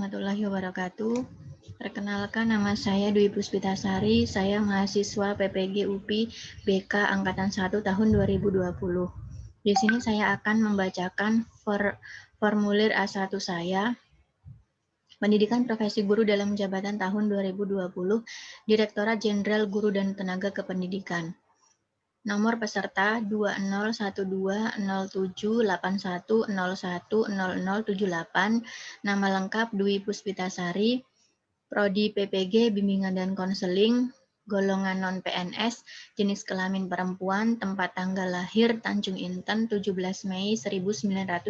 warahmatullahi wabarakatuh. Perkenalkan, nama saya Dwi Puspitasari. Saya mahasiswa PPG UPI BK Angkatan 1 tahun 2020. Di sini saya akan membacakan formulir A1 saya. Pendidikan Profesi Guru dalam Jabatan tahun 2020, Direktorat Jenderal Guru dan Tenaga Kependidikan. Nomor peserta 20120781010078. Nama lengkap Dwi Puspitasari. Prodi PPG Bimbingan dan Konseling, golongan non-PNS, jenis kelamin perempuan, tempat tanggal lahir Tanjung Inten 17 Mei 1991,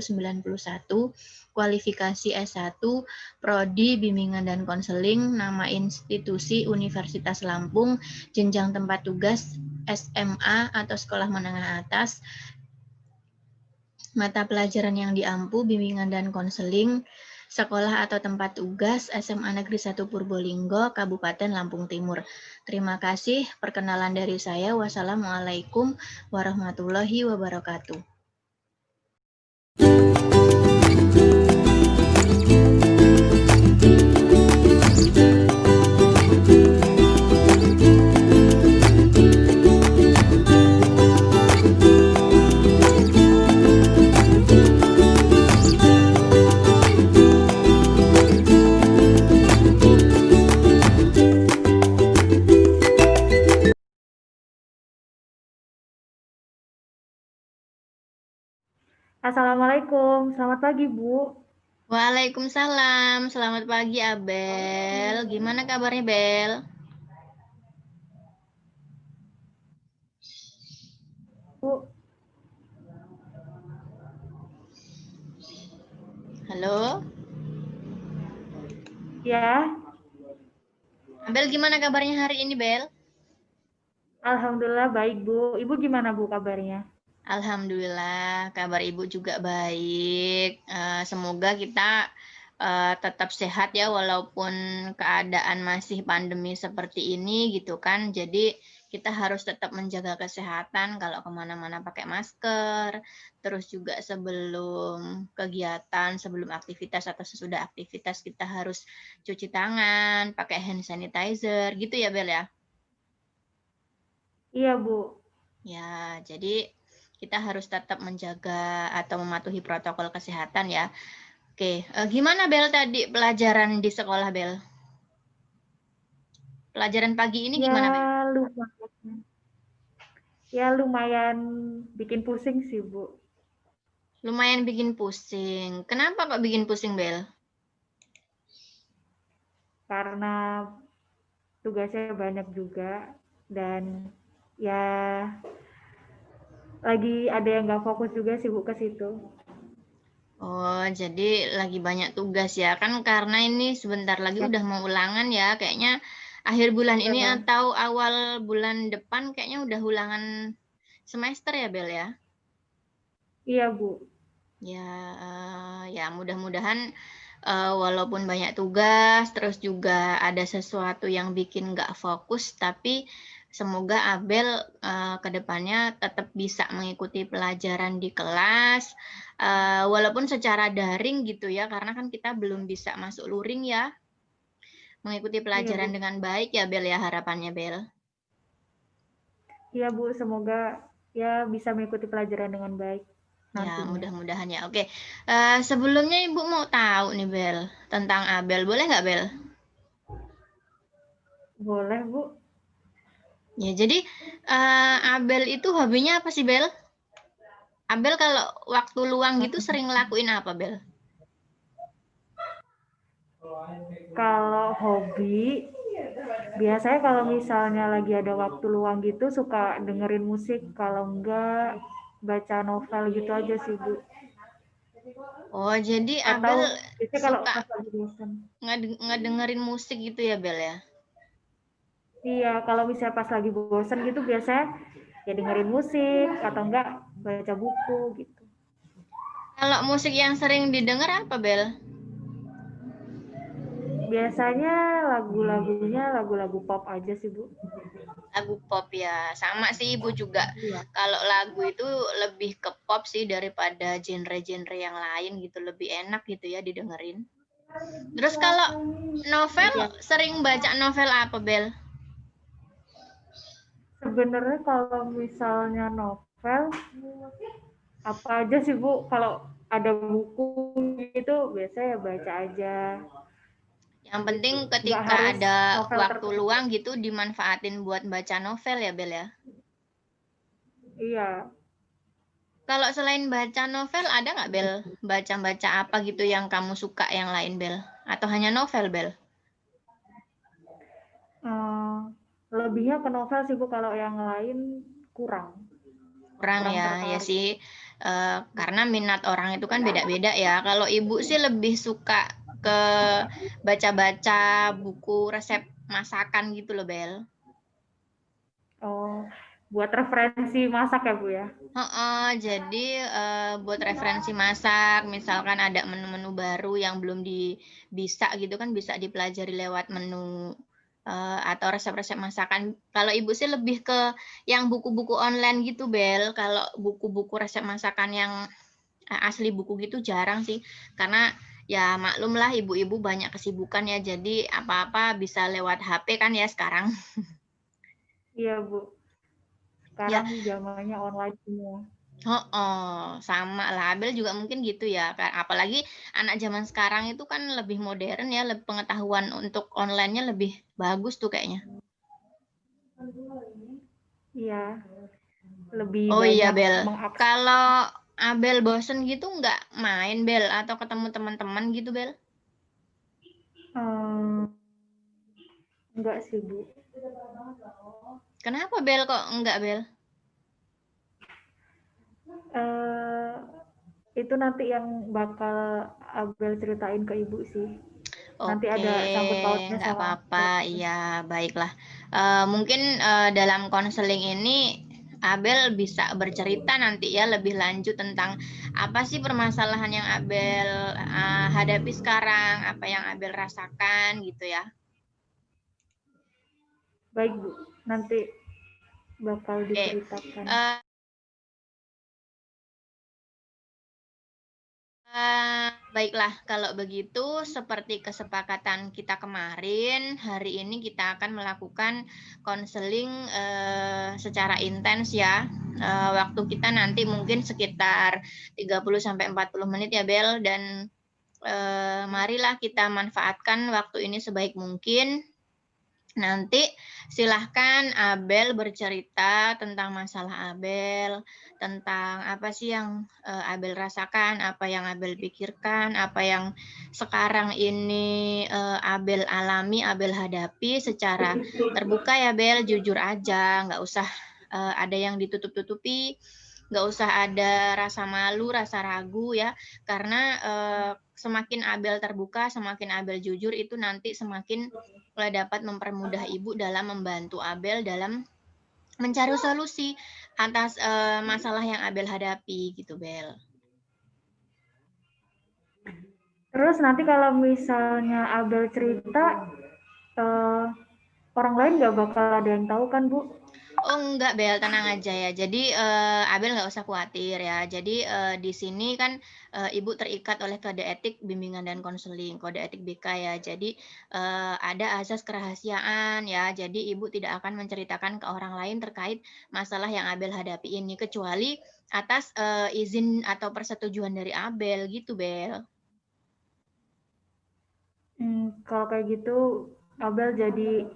kualifikasi S1, Prodi Bimbingan dan Konseling, nama institusi Universitas Lampung, jenjang tempat tugas SMA atau sekolah menengah atas, mata pelajaran yang diampu bimbingan dan konseling, sekolah atau tempat tugas SMA Negeri 1 Purbolinggo, Kabupaten Lampung Timur. Terima kasih. Perkenalan dari saya. Wassalamualaikum warahmatullahi wabarakatuh. Assalamualaikum, selamat pagi Bu. Waalaikumsalam, selamat pagi Abel. Gimana kabarnya Bel? Bu. Halo? Ya. Abel gimana kabarnya hari ini Bel? Alhamdulillah baik Bu. Ibu gimana Bu kabarnya? Alhamdulillah, kabar Ibu juga baik. Semoga kita tetap sehat ya, walaupun keadaan masih pandemi seperti ini gitu kan. Jadi kita harus tetap menjaga kesehatan kalau kemana-mana pakai masker. Terus juga sebelum kegiatan, sebelum aktivitas atau sesudah aktivitas kita harus cuci tangan, pakai hand sanitizer gitu ya Bel ya? Iya Bu. Ya, jadi kita harus tetap menjaga atau mematuhi protokol kesehatan ya. Oke, gimana Bel tadi pelajaran di sekolah Bel? Pelajaran pagi ini gimana Bel? Lumayan bikin pusing sih Bu. Lumayan bikin pusing. Kenapa kok bikin pusing Bel? Karena tugasnya banyak juga dan ya lagi ada yang nggak fokus juga sih Bu ke situ. Oh, jadi lagi banyak tugas ya. Kan karena ini sebentar lagi udah mau ulangan ya. Kayaknya akhir bulan ini atau awal bulan depan kayaknya udah ulangan semester ya Bel ya? Iya Bu. Ya mudah-mudahan walaupun banyak tugas, terus juga ada sesuatu yang bikin nggak fokus, tapi semoga Abel ke depannya tetap bisa mengikuti pelajaran di kelas, walaupun secara daring gitu ya, karena kan kita belum bisa masuk luring ya, mengikuti pelajaran dengan baik ya Bel ya, harapannya Bel. Iya Bu, semoga ya bisa mengikuti pelajaran dengan baik. Ya, Nantinya. mudah-mudahan ya. Oke, sebelumnya Ibu mau tahu nih Bel, tentang Abel. Boleh nggak Bel? Boleh Bu. Ya, jadi Abel itu hobinya apa sih Bel? Abel kalau waktu luang gitu sering ngelakuin apa Bel? Kalau hobi, biasanya kalau misalnya lagi ada waktu luang gitu suka dengerin musik, kalau enggak baca novel gitu aja sih Bu. Oh, jadi Atau Abel biasanya kalau suka pas lagi bosan. ngedengerin musik gitu ya Bel ya? Iya, kalau misalnya pas lagi bosan gitu biasanya ya dengerin musik atau enggak baca buku gitu. Kalau musik yang sering didengar apa Bel? Biasanya lagu-lagunya lagu-lagu pop aja sih Bu. Lagu pop ya, sama sih Ibu juga. Iya. Kalau lagu itu lebih ke pop sih daripada genre-genre yang lain gitu, lebih enak gitu ya didengerin. Terus kalau novel, Ya. sering baca novel apa, Bel? Sebenarnya kalau misalnya novel, apa aja sih Bu? Kalau ada buku itu biasanya baca aja. Yang penting Nggak ketika harus ada novel waktu tertentu. luang gitu dimanfaatin buat baca novel ya, Bel ya. Iya. Kalau selain baca novel, ada nggak, Bel? Baca-baca apa gitu yang kamu suka yang lain, Bel? Atau hanya novel, Bel? Lebihnya ke novel sih Bu, kalau yang lain kurang Kurang kurang ya, ya tertarik. sih. Karena minat orang itu kan beda-beda ya. Kalau ibu sih lebih suka ke baca-baca buku resep masakan gitu loh, Bel. Oh, buat referensi masak ya Bu ya. Jadi buat referensi masak, misalkan ada menu-menu baru yang belum bisa gitu kan bisa dipelajari lewat menu atau resep-resep masakan. Kalau ibu sih lebih ke yang buku-buku online gitu, Bel. Kalau buku-buku resep masakan yang asli buku gitu jarang sih, karena ya maklum lah ibu-ibu banyak kesibukan ya, jadi apa-apa bisa lewat HP kan ya sekarang. Iya Bu, Ya, sekarang zamannya online semua. sama lah. Abel juga mungkin gitu ya. Apalagi anak zaman sekarang itu kan lebih modern ya, lebih pengetahuan untuk online-nya lebih bagus tuh kayaknya. Iya, lebih Oh iya, banyak Bel. mengakses. Kalau Abel bosen gitu nggak main, Bel, atau ketemu teman-teman gitu, Bel? Enggak sih Bu. Kenapa, Bel, kok enggak, Bel? Eh, itu nanti yang bakal Abel ceritain ke Ibu sih. Nanti Oke, ada sangkut pautnya nggak sama apa-apa. Abel. Iya, baiklah. Mungkin dalam konseling ini Abel bisa bercerita nanti ya lebih lanjut tentang apa sih permasalahan yang Abel hadapi sekarang, apa yang Abel rasakan gitu ya. Baik Bu, nanti bakal Oke, diceritakan. eh, baiklah, kalau begitu seperti kesepakatan kita kemarin, hari ini kita akan melakukan konseling secara intens ya. Waktu kita nanti mungkin sekitar 30 sampai 40 menit ya, Bel, dan marilah kita manfaatkan waktu ini sebaik mungkin. Nanti silahkan Abel bercerita tentang masalah Abel, tentang apa sih yang Abel rasakan, apa yang Abel pikirkan, apa yang sekarang ini Abel alami, Abel hadapi secara terbuka ya, Bel, jujur aja, nggak usah ada yang ditutup-tutupi, nggak usah ada rasa malu, rasa ragu ya, karena semakin Abel terbuka, semakin Abel jujur itu nanti semakin dapat mempermudah ibu dalam membantu Abel dalam mencari solusi atas masalah yang Abel hadapi gitu, Bel. Terus nanti kalau misalnya Abel cerita, eh, orang lain nggak bakal ada yang tahu kan Bu? Oh enggak, Bel, tenang aja ya. Jadi Abel nggak usah khawatir ya. Jadi di sini kan Ibu terikat oleh kode etik bimbingan dan konseling, kode etik BK ya. Jadi ada azas kerahasiaan ya. Jadi Ibu tidak akan menceritakan ke orang lain terkait masalah yang Abel hadapi ini kecuali atas izin atau persetujuan dari Abel gitu, Bel. Kalau kayak gitu, Abel jadi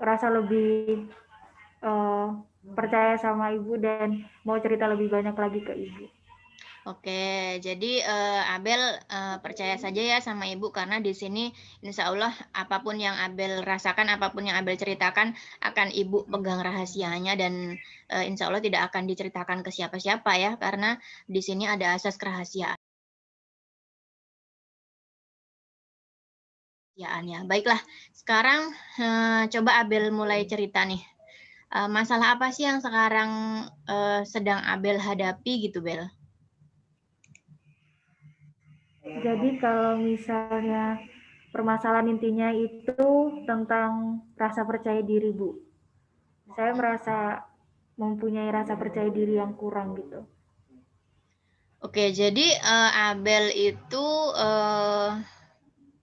rasa lebih eh, percaya sama Ibu dan mau cerita lebih banyak lagi ke Ibu. Oke, jadi Abel percaya saja ya sama Ibu karena di sini insya Allah apapun yang Abel rasakan, apapun yang Abel ceritakan akan Ibu pegang rahasianya dan insya Allah tidak akan diceritakan ke siapa-siapa ya karena di sini ada asas kerahasiaan ya. Baiklah, sekarang coba Abel mulai cerita nih. Masalah apa sih yang sekarang sedang Abel hadapi gitu, Bel? Jadi kalau misalnya permasalahan intinya itu tentang rasa percaya diri Bu. Saya merasa mempunyai rasa percaya diri yang kurang gitu. Oke, jadi Abel itu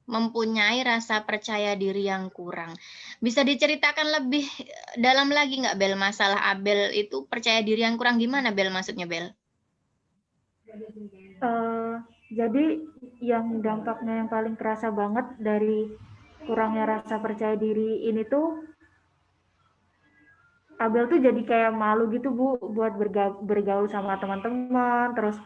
mempunyai rasa percaya diri yang kurang. Bisa diceritakan lebih dalam lagi nggak, Bel, masalah Abel itu percaya diri yang kurang gimana, Bel, maksudnya, Bel? Eh, jadi yang dampaknya yang paling kerasa banget dari kurangnya rasa percaya diri ini tuh Abel tuh jadi kayak malu gitu Bu buat bergaul sama teman-teman. Terus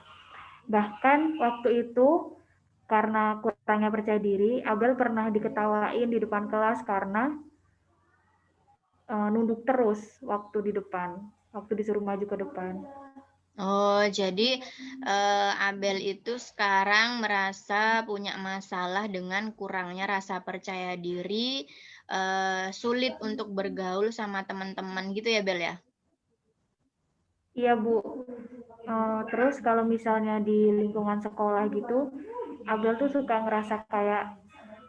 bahkan waktu itu karena kurangnya percaya diri, Abel pernah diketawain di depan kelas karena nunduk terus waktu di depan, waktu disuruh maju ke depan. Oh, jadi Abel itu sekarang merasa punya masalah dengan kurangnya rasa percaya diri, sulit untuk bergaul sama teman-teman gitu ya, Bel, ya? Iya Bu. Terus kalau misalnya di lingkungan sekolah gitu, Abel tuh suka ngerasa kayak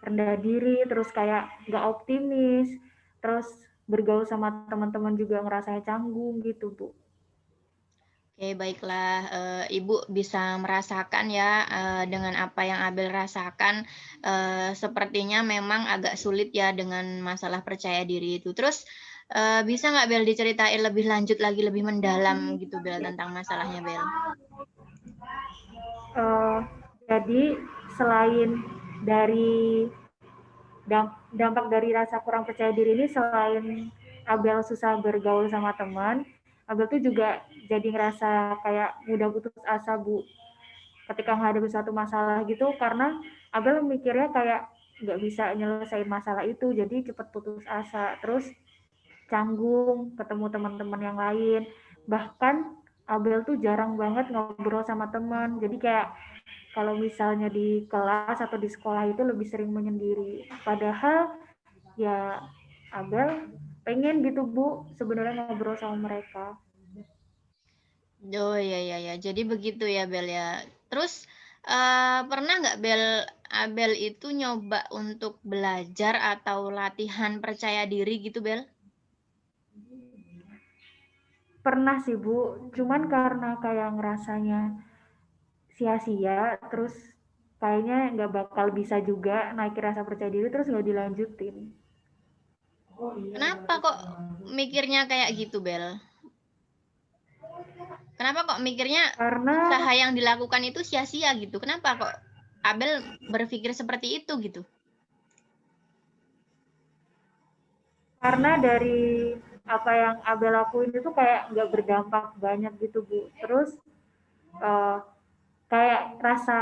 rendah diri, terus kayak nggak optimis, terus bergaul sama teman-teman juga ngerasa canggung gitu Bu. Oke, baiklah, Ibu bisa merasakan ya, dengan apa yang Abel rasakan, sepertinya memang agak sulit ya dengan masalah percaya diri itu. Terus, bisa nggak Bel diceritain lebih lanjut lagi, lebih mendalam gitu Bel tentang masalahnya Bel? Eh, jadi selain dari dampak dari rasa kurang percaya diri ini, selain Abel susah bergaul sama teman, Abel tuh juga jadi ngerasa kayak mudah putus asa Bu ketika menghadapi suatu masalah gitu, karena Abel mikirnya kayak nggak bisa nyelesain masalah itu, jadi cepet putus asa, terus canggung ketemu teman-teman yang lain. Bahkan Abel tuh jarang banget ngobrol sama teman, jadi kayak kalau misalnya di kelas atau di sekolah itu lebih sering menyendiri. Padahal ya Abel pengen gitu Bu sebenarnya ngobrol sama mereka. Oh, ya ya ya, jadi begitu ya Bel ya. Terus, pernah nggak Abel itu nyoba untuk belajar atau latihan percaya diri gitu Bel? Pernah sih Bu, cuman karena kayak ngerasanya sia-sia, terus kayaknya nggak bakal bisa juga naikin rasa percaya diri, terus nggak dilanjutin. Kenapa kok mikirnya kayak gitu Bel? Kenapa kok mikirnya Karena usaha yang dilakukan itu sia-sia gitu? Kenapa kok Abel berpikir seperti itu gitu? karena dari apa yang Abel lakuin itu kayak nggak berdampak banyak gitu Bu. Terus uh, kayak rasa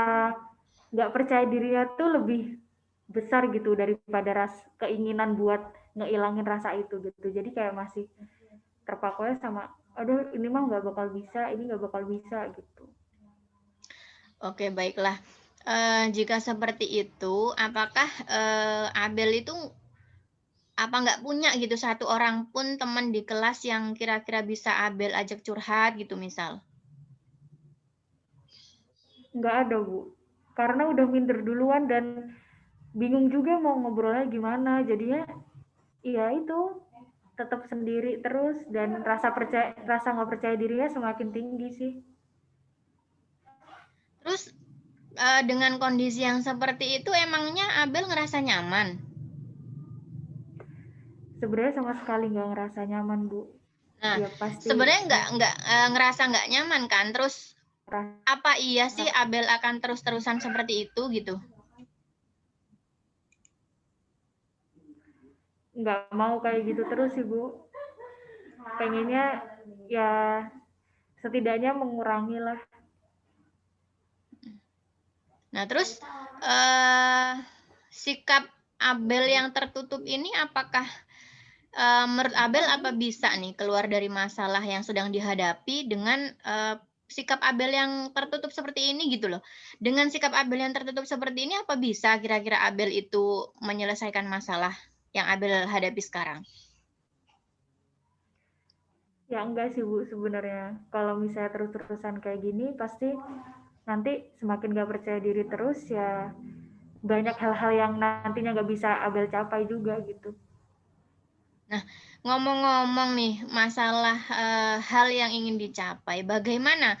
nggak percaya dirinya tuh lebih besar gitu daripada keinginan buat ngehilangin rasa itu gitu. Jadi kayak masih terpaku sama aduh ini mah nggak bakal bisa, ini nggak bakal bisa gitu. Oke, baiklah. Jika seperti itu, apakah Abel itu apa nggak punya gitu satu orang pun teman di kelas yang kira-kira bisa Abel ajak curhat gitu misal? Nggak ada Bu, karena udah minder duluan dan bingung juga mau ngobrolnya gimana, jadinya iya itu tetap sendiri terus dan rasa nggak percaya dirinya semakin tinggi sih. Terus dengan kondisi yang seperti itu emangnya Abel ngerasa nyaman? Sebenarnya sama sekali nggak ngerasa nyaman Bu. Nah, Ya pasti sebenarnya nggak ngerasa nggak nyaman kan? Terus apa iya sih Abel akan terus-terusan seperti itu gitu? nggak mau kayak gitu terus sih Bu, pengennya ya setidaknya mengurangi lah. Nah, terus sikap Abel yang tertutup ini apakah menurut Abel apa bisa nih keluar dari masalah yang sedang dihadapi dengan sikap Abel yang tertutup seperti ini gitu loh. Dengan sikap Abel yang tertutup seperti ini apa bisa kira-kira Abel itu menyelesaikan masalah yang Abel hadapi sekarang? Ya enggak sih Bu sebenarnya, kalau misalnya terus-terusan kayak gini pasti nanti semakin gak percaya diri terus, ya banyak hal-hal yang nantinya gak bisa Abel capai juga gitu. Nah, ngomong-ngomong nih masalah hal yang ingin dicapai, bagaimana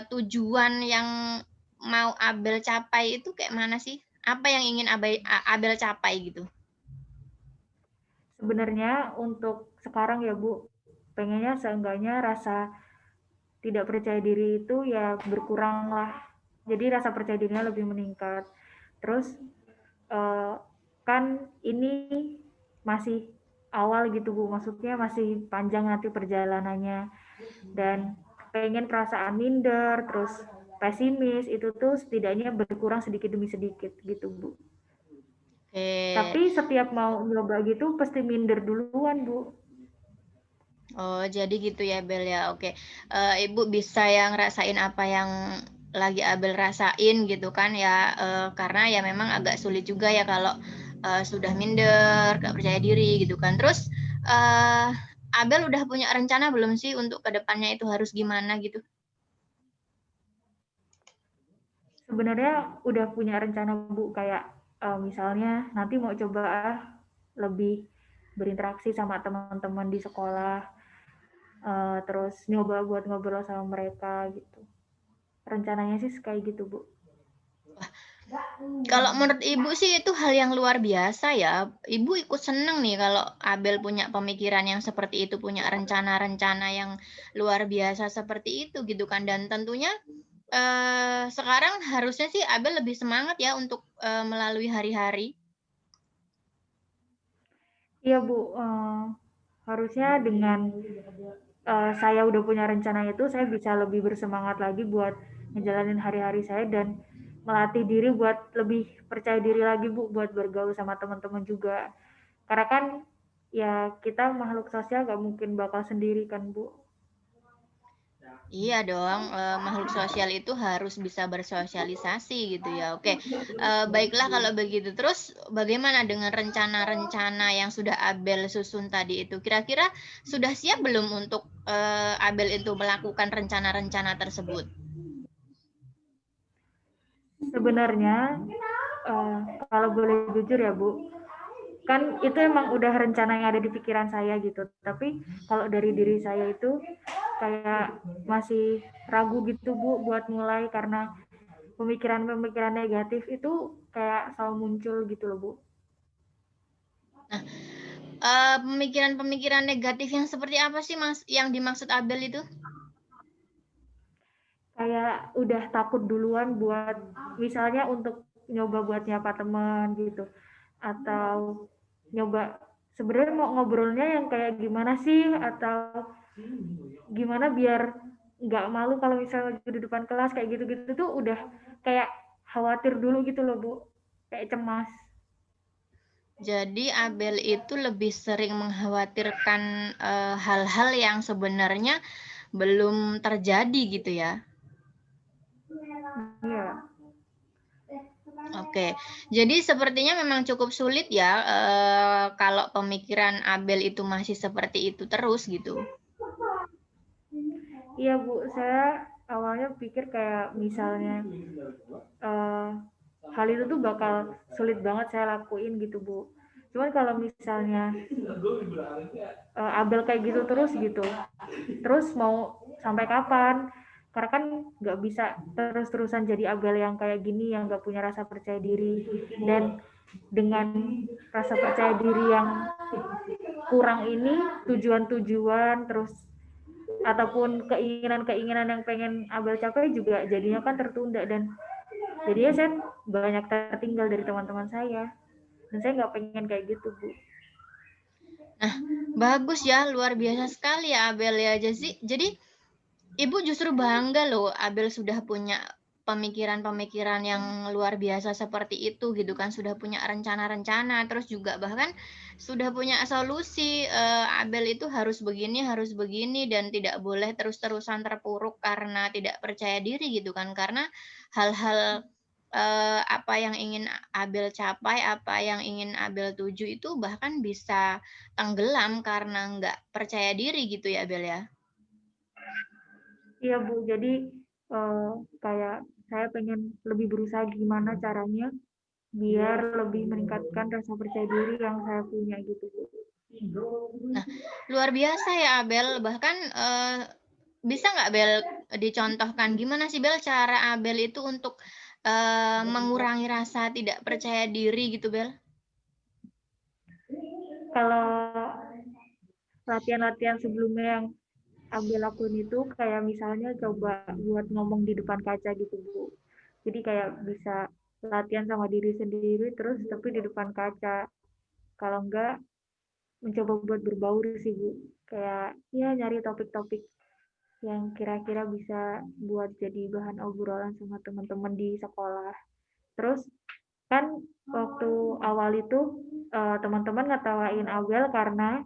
tujuan yang mau Abel capai itu kayak mana sih? Apa yang ingin Abel capai gitu? Sebenarnya untuk sekarang ya Bu, pengennya seenggaknya rasa tidak percaya diri itu ya berkurang lah. Jadi rasa percaya dirinya lebih meningkat. Terus eh, kan ini masih awal gitu Bu, maksudnya masih panjang nanti perjalanannya dan pengen perasaan minder, terus pesimis itu tuh setidaknya berkurang sedikit demi sedikit gitu Bu. Oke. Tapi setiap mau nyoba gitu pasti minder duluan Bu. Oh, jadi gitu ya, Bel ya. Oke. Ibu bisa yang ngerasain apa yang lagi Abel rasain gitu kan ya. Karena ya memang agak sulit juga ya kalau sudah minder, gak percaya diri gitu kan. Terus Abel udah punya rencana belum sih untuk kedepannya itu harus gimana gitu? Sebenarnya udah punya rencana Bu, kayak misalnya nanti mau coba lebih berinteraksi sama teman-teman di sekolah, terus nyoba buat ngobrol sama mereka gitu. Rencananya sih kayak gitu Bu. Kalau menurut Ibu sih itu hal yang luar biasa ya. Ibu ikut seneng nih kalau Abel punya pemikiran yang seperti itu, punya rencana-rencana yang luar biasa seperti itu gitu kan. Dan tentunya sekarang harusnya sih Abel lebih semangat ya untuk melalui hari-hari. Iya Bu, harusnya dengan saya udah punya rencana itu, saya bisa lebih bersemangat lagi buat ngejalanin hari-hari saya dan melatih diri buat lebih percaya diri lagi Bu, buat bergaul sama teman-teman juga. Karena kan ya kita makhluk sosial gak mungkin bakal sendiri kan Bu. Iya dong, makhluk sosial itu harus bisa bersosialisasi gitu ya. Oke, baiklah kalau begitu. Terus bagaimana dengan rencana-rencana yang sudah Abel susun tadi itu? Kira-kira sudah siap belum untuk Abel itu melakukan rencana-rencana tersebut? Sebenarnya kalau boleh jujur ya Bu, kan itu emang udah rencana yang ada di pikiran saya gitu. Tapi kalau dari diri saya itu kayak masih ragu gitu Bu buat mulai karena pemikiran-pemikiran negatif itu kayak selalu muncul gitu loh Bu. Nah, pemikiran-pemikiran negatif yang seperti apa sih Mas yang dimaksud Abel itu? Kayak udah takut duluan buat misalnya untuk nyoba buat nyapa teman gitu atau nyoba sebenarnya mau ngobrolnya yang kayak gimana sih atau gimana biar nggak malu kalau misalnya di depan kelas kayak gitu-gitu tuh udah kayak khawatir dulu gitu loh Bu, kayak cemas. Jadi Abel itu lebih sering mengkhawatirkan hal-hal yang sebenarnya belum terjadi gitu ya. Iya. Oke, jadi sepertinya memang cukup sulit ya kalau pemikiran Abel itu masih seperti itu terus gitu. Iya Bu, saya awalnya pikir kayak misalnya uh, hal itu tuh bakal sulit banget saya lakuin gitu Bu. Cuman kalau misalnya Abel kayak gitu terus mau sampai kapan? Karena kan nggak bisa terus-terusan jadi Abel yang kayak gini yang nggak punya rasa percaya diri dan dengan rasa percaya diri yang kurang ini tujuan-tujuan terus ataupun keinginan-keinginan yang pengen Abel capai juga jadinya kan tertunda dan jadinya saya banyak tertinggal dari teman-teman saya dan saya nggak pengen kayak gitu Bu. Nah, bagus ya, luar biasa sekali ya Abel ya. Jadi Ibu justru bangga loh Abel sudah punya pemikiran-pemikiran yang luar biasa seperti itu gitu kan, sudah punya rencana-rencana, terus juga bahkan sudah punya solusi, Abel itu harus begini dan tidak boleh terus-terusan terpuruk karena tidak percaya diri gitu kan. Karena hal-hal, apa yang ingin Abel capai, apa yang ingin Abel tuju itu bahkan bisa tenggelam karena nggak percaya diri gitu ya Abel ya? Iya Bu, jadi kayak saya pengen lebih berusaha gimana caranya biar lebih meningkatkan rasa percaya diri yang saya punya gitu Bu. Nah, luar biasa ya Abel. Bahkan bisa nggak Bel dicontohkan gimana sih Bel cara Abel itu untuk mengurangi rasa tidak percaya diri gitu, Bel? Kalau latihan-latihan sebelumnya yang Abel lakuin itu kayak misalnya coba buat ngomong di depan kaca gitu, Bu. Jadi kayak bisa latihan sama diri sendiri terus tapi di depan kaca. Kalau enggak mencoba buat berbaur sih, Bu. Kayak ya nyari topik-topik yang kira-kira bisa buat jadi bahan obrolan sama teman-teman di sekolah. Terus kan waktu awal itu teman-teman ngetawain Abel karena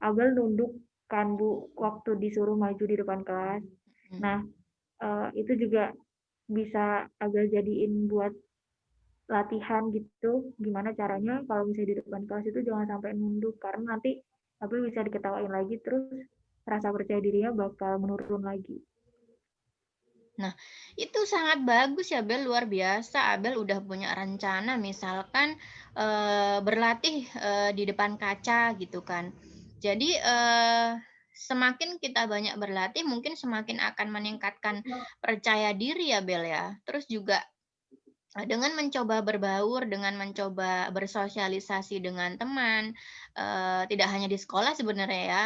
Abel nunduk kan, Bu, waktu disuruh maju di depan kelas. Nah, itu juga bisa Abel jadiin buat latihan gitu, gimana caranya kalau misalnya di depan kelas itu jangan sampai nunduk karena nanti Abel bisa diketawain lagi terus rasa percaya dirinya bakal menurun lagi. Nah, itu sangat bagus ya, Bel, luar biasa. Abel udah punya rencana, misalkan berlatih di depan kaca gitu kan. Jadi semakin kita banyak berlatih, mungkin semakin akan meningkatkan percaya diri ya, Bel ya. Terus juga dengan mencoba berbaur, dengan mencoba bersosialisasi dengan teman, tidak hanya di sekolah sebenarnya ya,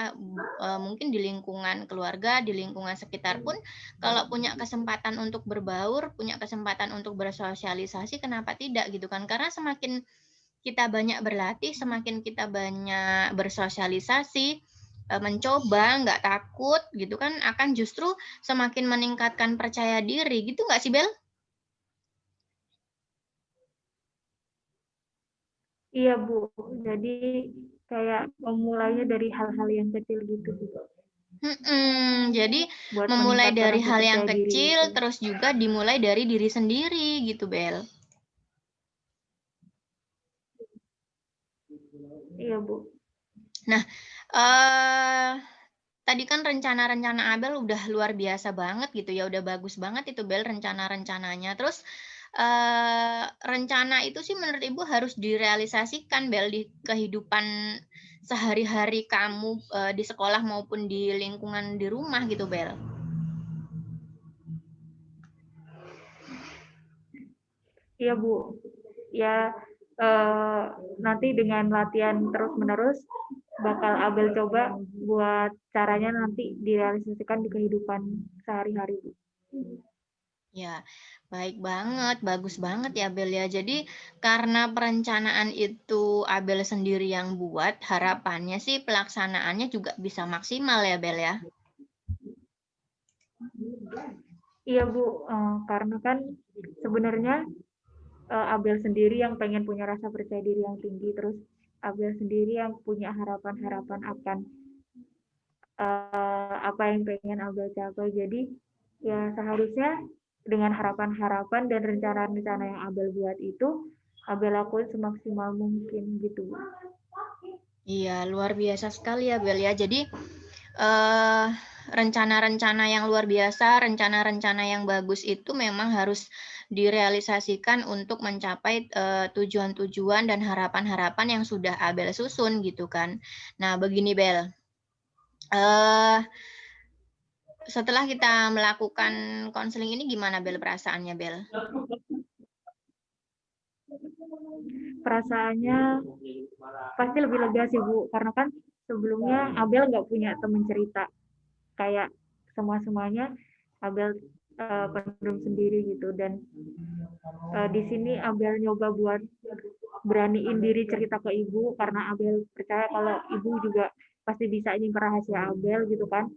mungkin di lingkungan keluarga, di lingkungan sekitar pun kalau punya kesempatan untuk berbaur, punya kesempatan untuk bersosialisasi, kenapa tidak gitu kan. Karena semakin kita banyak berlatih, semakin kita banyak bersosialisasi, mencoba, nggak takut gitu kan, akan justru semakin meningkatkan percaya diri, gitu nggak sih, Bel? Iya, Bu. Jadi kayak memulainya dari hal-hal yang kecil gitu sih, Jadi buat memulai meningkatkan dari rasa hal yang percaya diri kecil, itu. terus juga dimulai dari diri sendiri gitu, Bel. Iya, Bu. Nah, eh tadi kan rencana-rencana Abel udah luar biasa banget gitu ya, udah bagus banget itu, Bel, rencana-rencananya. Terus rencana itu sih menurut Ibu harus direalisasikan, Bel, di kehidupan sehari-hari kamu di sekolah maupun di lingkungan di rumah gitu, Bel. Iya, Bu. Ya, nanti dengan latihan terus-menerus bakal Abel coba buat caranya nanti direalisasikan di kehidupan sehari-hari, Bu. Ya, baik banget, bagus banget ya Abel ya. Jadi karena perencanaan itu Abel sendiri yang buat, harapannya sih pelaksanaannya juga bisa maksimal ya Bel ya. Iya, Bu. Karena kan sebenarnya Abel sendiri yang pengen punya rasa percaya diri yang tinggi, terus Abel sendiri yang punya harapan-harapan akan apa yang pengen Abel capai. Jadi ya seharusnya dengan harapan-harapan dan rencana-rencana yang Abel buat itu Abel lakuin semaksimal mungkin gitu. Iya, luar biasa sekali ya Bel ya. Jadi rencana-rencana yang luar biasa, rencana-rencana yang bagus itu memang harus direalisasikan untuk mencapai tujuan-tujuan dan harapan-harapan yang sudah Abel susun gitu kan. Nah, begini Bel. Setelah kita melakukan konseling ini gimana Bel perasaannya Bel? Perasaannya pasti lebih lega sih Bu, karena kan sebelumnya Abel nggak punya teman cerita, kayak semuanya Abel pendem sendiri gitu, dan di sini Abel nyoba buat beraniin diri cerita ke ibu karena Abel percaya kalau ibu juga pasti bisa nyimpen rahasia Abel gitu kan.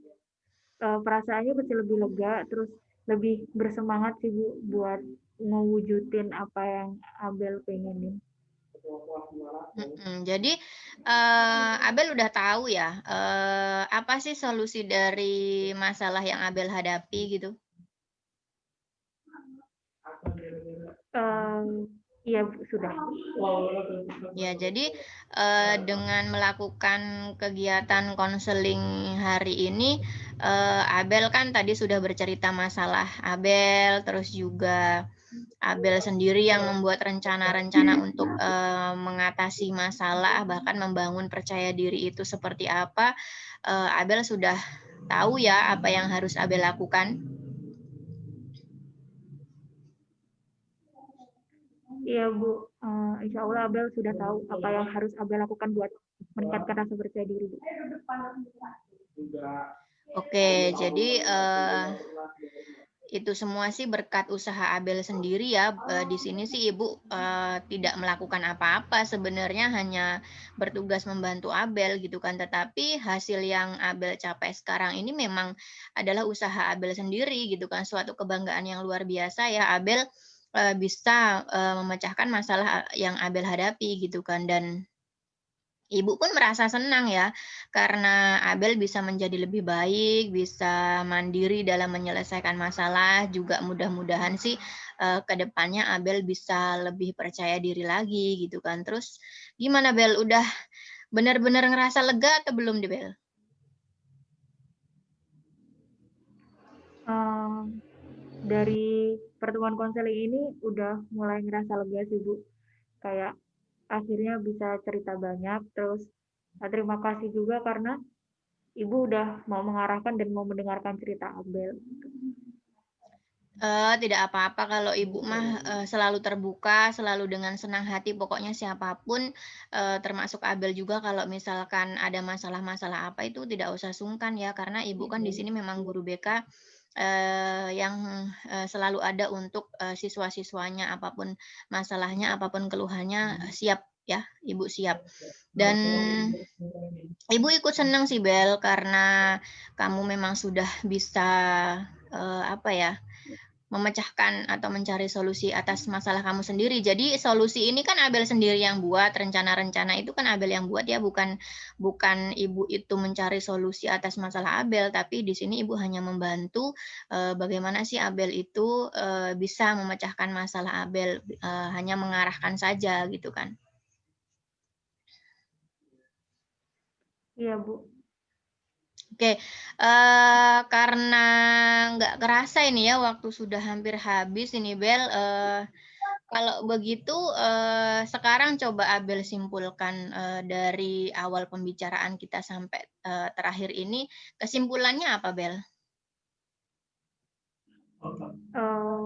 Perasaannya pasti lebih lega, terus lebih bersemangat sih Bu buat mewujudin apa yang Abel pengenin. Jadi Abel udah tahu ya apa sih solusi dari masalah yang Abel hadapi gitu? Iya Bu, sudah. Ya, jadi dengan melakukan kegiatan konseling hari ini, Abel kan tadi sudah bercerita masalah Abel, terus juga Abel sendiri yang membuat rencana-rencana untuk mengatasi masalah, bahkan membangun percaya diri itu seperti apa. Abel sudah tahu ya apa yang harus Abel lakukan. Iya Bu, Insya Allah Abel sudah tahu apa yang harus Abel lakukan buat meningkatkan rasa percaya diri Bu. Oke, jadi itu semua sih berkat usaha Abel sendiri ya. Di sini sih Ibu tidak melakukan apa-apa, sebenarnya hanya bertugas membantu Abel gitu kan. Tetapi hasil yang Abel capai sekarang ini memang adalah usaha Abel sendiri gitu kan. Suatu kebanggaan yang luar biasa ya, Abel bisa memecahkan masalah yang Abel hadapi gitu kan. Dan Ibu pun merasa senang ya, karena Abel bisa menjadi lebih baik, bisa mandiri dalam menyelesaikan masalah, juga mudah-mudahan sih, ke depannya Abel bisa lebih percaya diri lagi gitu kan. Terus gimana Bel, udah benar-benar ngerasa lega atau belum nih Bel? Dari pertemuan konseling ini udah mulai ngerasa lega sih Bu. Kayak akhirnya bisa cerita banyak, terus terima kasih juga karena Ibu udah mau mengarahkan dan mau mendengarkan cerita Abel. Tidak apa-apa kalau Ibu mah, selalu terbuka, selalu dengan senang hati, pokoknya siapapun, termasuk Abel juga kalau misalkan ada masalah-masalah apa itu tidak usah sungkan ya, karena Ibu kan di sini memang guru BK, yang, selalu ada untuk, siswa-siswanya, apapun masalahnya, apapun keluhannya, siap ya, Ibu siap. Dan Ibu ikut senang sih Bel, karena kamu memang sudah bisa, apa ya, memecahkan atau mencari solusi atas masalah kamu sendiri. Jadi solusi ini kan Abel sendiri yang buat, rencana-rencana itu kan Abel yang buat ya, bukan bukan Ibu itu mencari solusi atas masalah Abel, tapi di sini Ibu hanya membantu, bagaimana sih Abel itu, bisa memecahkan masalah Abel, hanya mengarahkan saja gitu kan. Iya Bu. Oke, karena nggak kerasa ini ya waktu sudah hampir habis ini Bel, kalau begitu, sekarang coba Abel simpulkan, dari awal pembicaraan kita sampai, terakhir ini, kesimpulannya apa, Bel? Eh,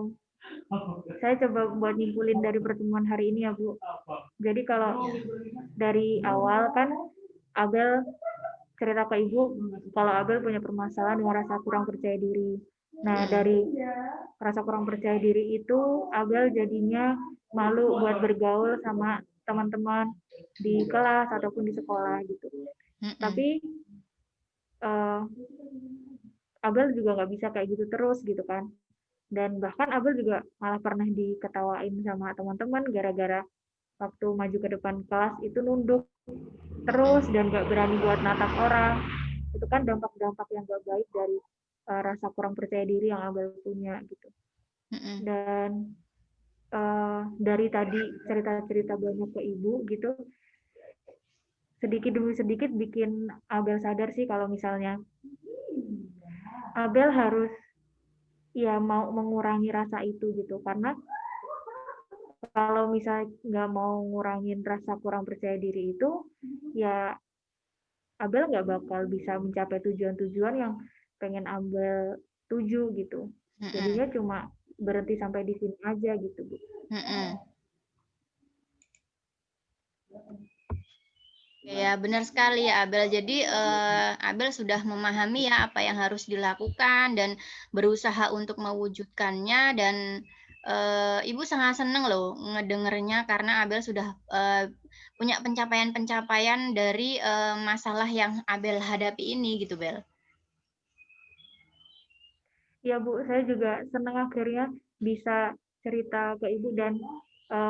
saya coba buat nyimpulin dari pertemuan hari ini ya Bu. Jadi kalau Ya. dari awal kan Abel cerita ke Ibu kalau Abel punya permasalahan dengan rasa kurang percaya diri. Nah, Mhm, dari rasa kurang percaya diri itu Abel jadinya malu buat bergaul sama teman-teman di kelas ataupun di sekolah gitu. mhm, Tapi uh, Abel juga nggak bisa kayak gitu terus gitu kan. Dan bahkan Abel juga malah pernah diketawain sama teman-teman gara-gara waktu maju ke depan kelas itu nunduk terus mhm, dan nggak berani buat natap orang. Itu kan dampak-dampak yang gak baik dari rasa kurang percaya diri yang Abel punya gitu. mhm, Dan dari tadi cerita-cerita banyak ke Ibu gitu, sedikit demi sedikit bikin Abel sadar sih kalau misalnya Abel harus ya mau mengurangi rasa itu gitu. Karena kalau misalnya nggak mau ngurangin rasa kurang percaya diri itu, ya Abel nggak bakal bisa mencapai tujuan-tujuan yang pengen Abel tuju gitu. mhm, Jadinya cuma berhenti sampai di sini aja gitu, Bu. mhm. Ya, benar sekali ya, Abel. Jadi, Abel sudah memahami ya apa yang harus dilakukan dan berusaha untuk mewujudkannya dan, Ibu sangat senang loh ngedengernya karena Abel sudah, punya pencapaian-pencapaian dari, masalah yang Abel hadapi ini gitu, Bel. Ya Bu, saya juga senang akhirnya bisa cerita ke Ibu dan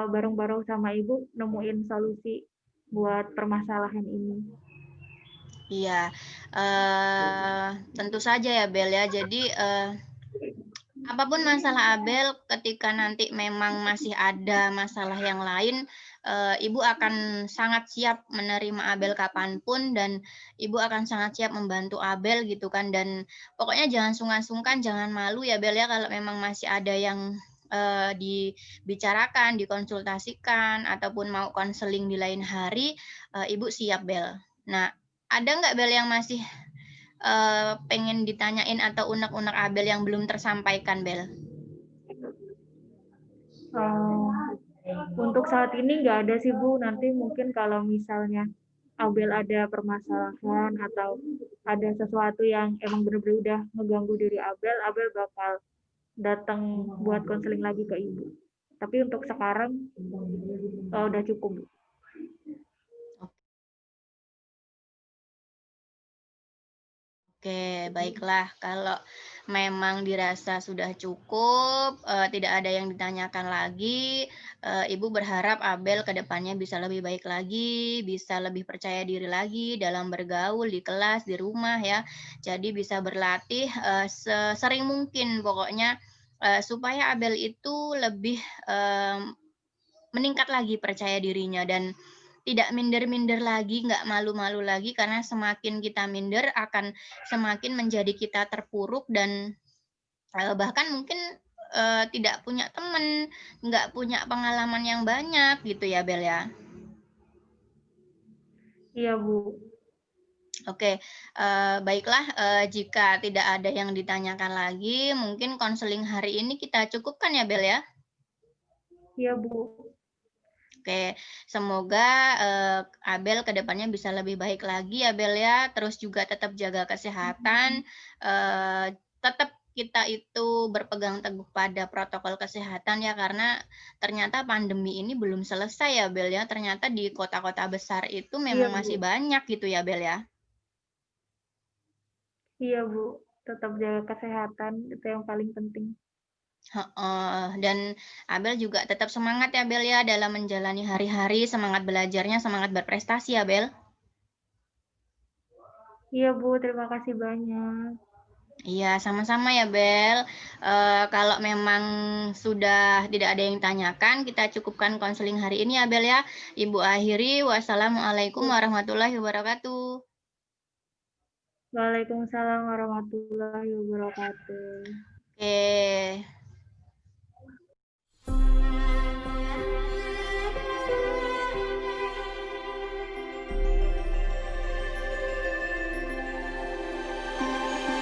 bareng-bareng sama Ibu nemuin solusi buat permasalahan ini. Iya, tentu saja ya, Bel, ya. Jadi, apapun masalah Abel, ketika nanti memang masih ada masalah yang lain, Ibu akan sangat siap menerima Abel kapanpun dan Ibu akan sangat siap membantu Abel gitu kan. Dan pokoknya jangan sungkan-sungkan, jangan malu ya Bel ya kalau memang masih ada yang, dibicarakan, dikonsultasikan, ataupun mau konseling di lain hari, Ibu siap Bel. Nah, ada nggak Bel yang masih pengen ditanyain atau unek-unek Abel yang belum tersampaikan, Bel? Uh, Untuk saat ini nggak ada sih Bu, nanti mungkin kalau misalnya Abel ada permasalahan atau ada sesuatu yang emang benar-benar udah ngeganggu diri Abel, Abel bakal datang buat konseling lagi ke Ibu. Tapi untuk sekarang udah cukup Bu. Oke, baiklah. Kalau memang dirasa sudah cukup, tidak ada yang ditanyakan lagi, Ibu berharap Abel ke depannya bisa lebih baik lagi, bisa lebih percaya diri lagi dalam bergaul di kelas, di rumah ya. Jadi bisa berlatih, sesering mungkin pokoknya, supaya Abel itu lebih, meningkat lagi percaya dirinya dan tidak minder-minder lagi, nggak malu-malu lagi karena semakin kita minder akan semakin menjadi kita terpuruk dan, bahkan mungkin, tidak punya teman, nggak punya pengalaman yang banyak gitu ya, Bel, ya? Iya Bu. Oke, baiklah, jika tidak ada yang ditanyakan lagi, mungkin konseling hari ini kita cukupkan ya, Bel, ya? Iya Bu. Oke, semoga, Abel ke depannya bisa lebih baik lagi ya, Bel, ya. Terus juga tetap jaga kesehatan, tetap kita itu berpegang teguh pada protokol kesehatan ya, karena ternyata pandemi ini belum selesai ya, Bel, ya. Ternyata di kota-kota besar itu Iya memang masih Bu. banyak gitu ya, Bel, ya. Iya Bu. Tetap jaga kesehatan, itu yang paling penting. Heeh, dan Abel juga tetap semangat ya, Bel, ya, dalam menjalani hari-hari, semangat belajarnya, semangat berprestasi ya, Bel. Iya Bu, terima kasih banyak. Iya, sama-sama ya, Bel. Kalau memang sudah tidak ada yang tanyakan, kita cukupkan konseling hari ini ya, Bel, ya. Ibu akhiri, wassalamualaikum warahmatullahi wabarakatuh. Waalaikumsalam warahmatullahi wabarakatuh. Oke.